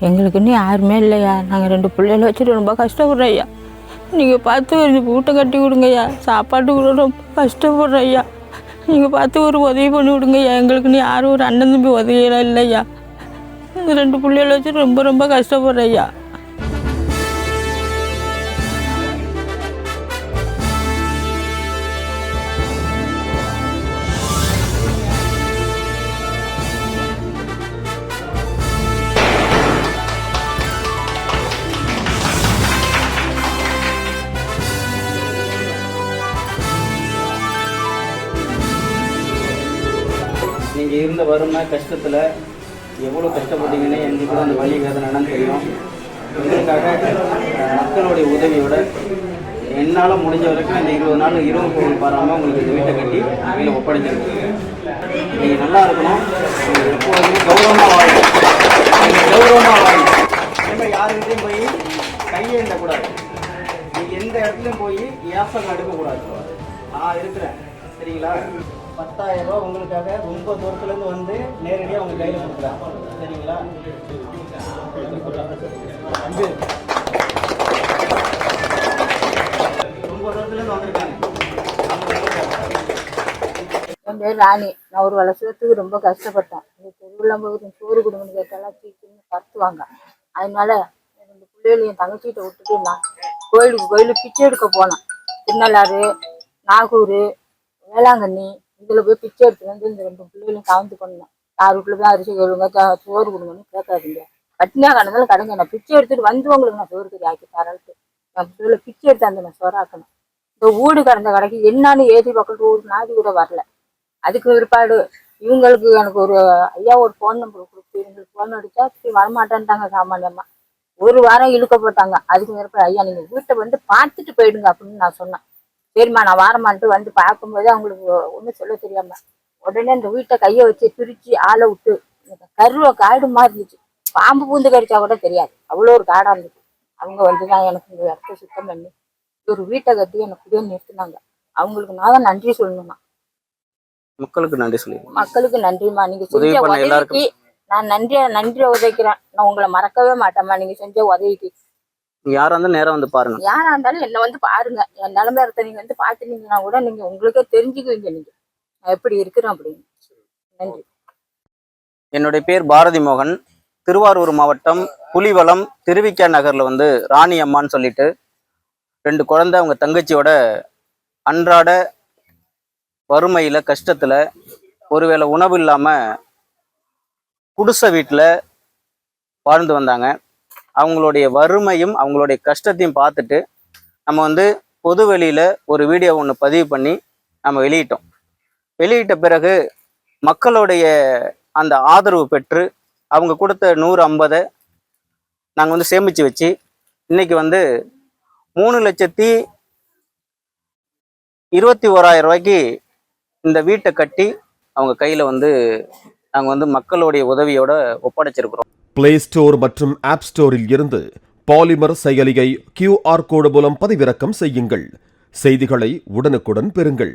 எங்களுக்கு இன்னும் யாருமே இல்லையா. நாங்கள் 2 பிள்ளைகளை வச்சுட்டு ரொம்ப கஷ்டப்படுறோம் ஐயா. நீங்கள் பார்த்து ஒரு வீட்டை கட்டி விடுங்க ஐயா. சாப்பாட்டு கூட ரொம்ப கஷ்டப்படுறோம் ஐயா. நீங்கள் பார்த்து ஒரு உதவி பண்ணி விடுங்க ஐயா. எங்களுக்குன்னு யாரும் ஒரு அண்ணன் தம்பி உதவியெல்லாம் இல்லையா. இந்த 2 பிள்ளைகளை வச்சு ரொம்ப ரொம்ப கஷ்டப்படுறேன் ஐயா. நீங்கள் இருந்த வறுமை கஷ்டத்தில் எவ்வளோ கஷ்டப்பட்டீங்கன்னு எங்களுக்கு அந்த வழி வேதனைன்னு தெரியும். எங்களுக்காக மக்களுடைய உதவியோட என்னால் முடிஞ்ச வரைக்கும் இந்த 20 நாள் இரவு பொருள் பாராமல் உங்களுக்கு இந்த வீட்டை கட்டி கையில் ஒப்படைச்சிருக்கு. நீங்கள் நல்லா இருக்கணும், எப்போதுமே கௌரவமாக வாழணும், கௌரவமாக வாழணும். இப்போ யாருக்கிட்டையும் போய் கையேண்டக்கூடாது. நீங்கள் எந்த இடத்துலையும் போய் ஏசம் எடுக்கக்கூடாது. நான் இருக்கிறேன் சரிங்களா. 10,000 ரூபா உங்களுக்காக ரொம்ப தூரத்துலேருந்து வந்து நேரடியாக உங்கள் கையில் கொடுக்குறேன் சரிங்களா. ரொம்ப தூரத்துலேருந்து வந்திருக்காங்க. என் பேர் ராணி. நான் ஒரு வருஷத்துக்கு ரொம்ப கஷ்டப்பட்டேன். இந்த தெருவில் போய் சோறு குடும்பம் கேட்டாலாம் சீக்கிரம் கத்துவாங்க. அதனால 2 பிள்ளைகள் என் தங்கச்சிகிட்ட விட்டுட்டு நான் கோயிலுக்கு பிச்சை எடுக்க போனேன். திருநள்ளாறு, நாகூர், வேளாங்கண்ணி இதில் போய் பிச்சை எடுத்து வந்து இந்த 2 பிள்ளைகளையும் கவர்ந்து பண்ணேன். யார் வீட்டில் போய் அரிசி கேளுங்க, சோறு கொடுங்கன்னு கேட்காதீங்க. பட்டினியாக கடந்தாலும் கடைங்க. நான் பிச்சை எடுத்துகிட்டு வந்து உங்களுக்கு நான் சோறு கறி ஆக்கி தரேன்ட்டு என் பிள்ளைகளை பிச்சை எடுத்து அந்த நான் சோறாக்கணும். இந்த வீடு கடந்த கடைக்கு என்னான்னு ஏதி பக்கத்து ஒரு நாதி கூட வரல. அதுக்கு பிற்பாடு இவங்களுக்கு எனக்கு ஒரு ஐயா ஒரு ஃபோன் நம்பர் கொடுத்து இவங்களுக்கு ஃபோன் அடித்தா வரமாட்டேன்ட்டாங்க. சாமானியமாக ஒரு வாரம் இழுக்கப்பட்டாங்க. அதுக்கு பிற்பாடு ஐயா நீங்கள் வீட்டை வந்து பார்த்துட்டு போயிடுங்க அப்படின்னு நான் சொன்னேன். சரிம்மா நான் வாரமான்ட்டு வந்து பார்க்கும்போது அவங்களுக்கு ஒன்றும் சொல்ல தெரியாம உடனே இந்த வீட்டை கையை வச்சு பிரித்து ஆளை விட்டு கருவை காடு மாதிரி இருந்துச்சு. பாம்பு பூந்து கடிச்சா கூட தெரியாது, அவ்வளோ ஒரு காடாக இருந்துச்சு. அவங்க வந்து தான் எனக்கு இந்த இடத்த சுத்தம் பண்ணி ஒரு வீட்டை கட்டி எனக்கு புதிய நிறுத்தினாங்க. அவங்களுக்கு நான் தான் நன்றி சொல்லணும்னா. மக்களுக்கு நன்றி சொல்லி மக்களுக்கு நன்றிம்மா. நீங்க செஞ்ச உதவிக்கு நான் நன்றியை உதைக்கிறேன். நான் உங்களை மறக்கவே மாட்டேம்மா. நீங்க செஞ்ச உதவிக்கு யாரா இருந்தாலும் நேரம் வந்து பாருங்க. யாரா இருந்தாலும் என்ன வந்து பாருங்க. என் நிலைமை இடத்த நீங்க வந்து பாத்துட்டீங்கன்னா கூட நீங்க உங்களுக்கே தெரிஞ்சுக்குவீங்க நீங்க நான் எப்படி இருக்கிறேன் அப்படின்னு. நன்றி. என்னுடைய பேர் பாரதி மோகன். திருவாரூர் மாவட்டம் புலிவலம் திருவிக்கா நகர்ல வந்து ராணி அம்மான்னு சொல்லிட்டு 2 குழந்தை அவங்க தங்கச்சியோட அன்றாட வறுமையில கஷ்டத்துல ஒருவேளை உணவு இல்லாம குடிசை வீட்டுல வாழ்ந்து வந்தாங்க. அவங்களுடைய வறுமையும் அவங்களுடைய கஷ்டத்தையும் பார்த்துட்டு நம்ம வந்து பொது வெளியில ஒரு வீடியோ ஒன்று பதிவு பண்ணி நம்ம வெளியிட்ட பிறகு மக்களுடைய அந்த ஆதரவு பெற்று அவங்க கொடுத்த 150 நாங்கள் வந்து சேமித்து வச்சு இன்னைக்கு வந்து 3,21,000 ரூபாய்க்கு இந்த வீட்டை கட்டி அவங்க கையில் வந்து நாங்கள் வந்து மக்களுடைய உதவியோட ஒப்படைச்சிருக்கிறோம். பிளே ஸ்டோர் மற்றும் ஆப் ஸ்டோரில் இருந்து பாலிமர் செயலியை QR கோடு மூலம் பதிவிறக்கம் செய்யுங்கள். செய்திகளை உடனுக்குடன் பெறுங்கள்.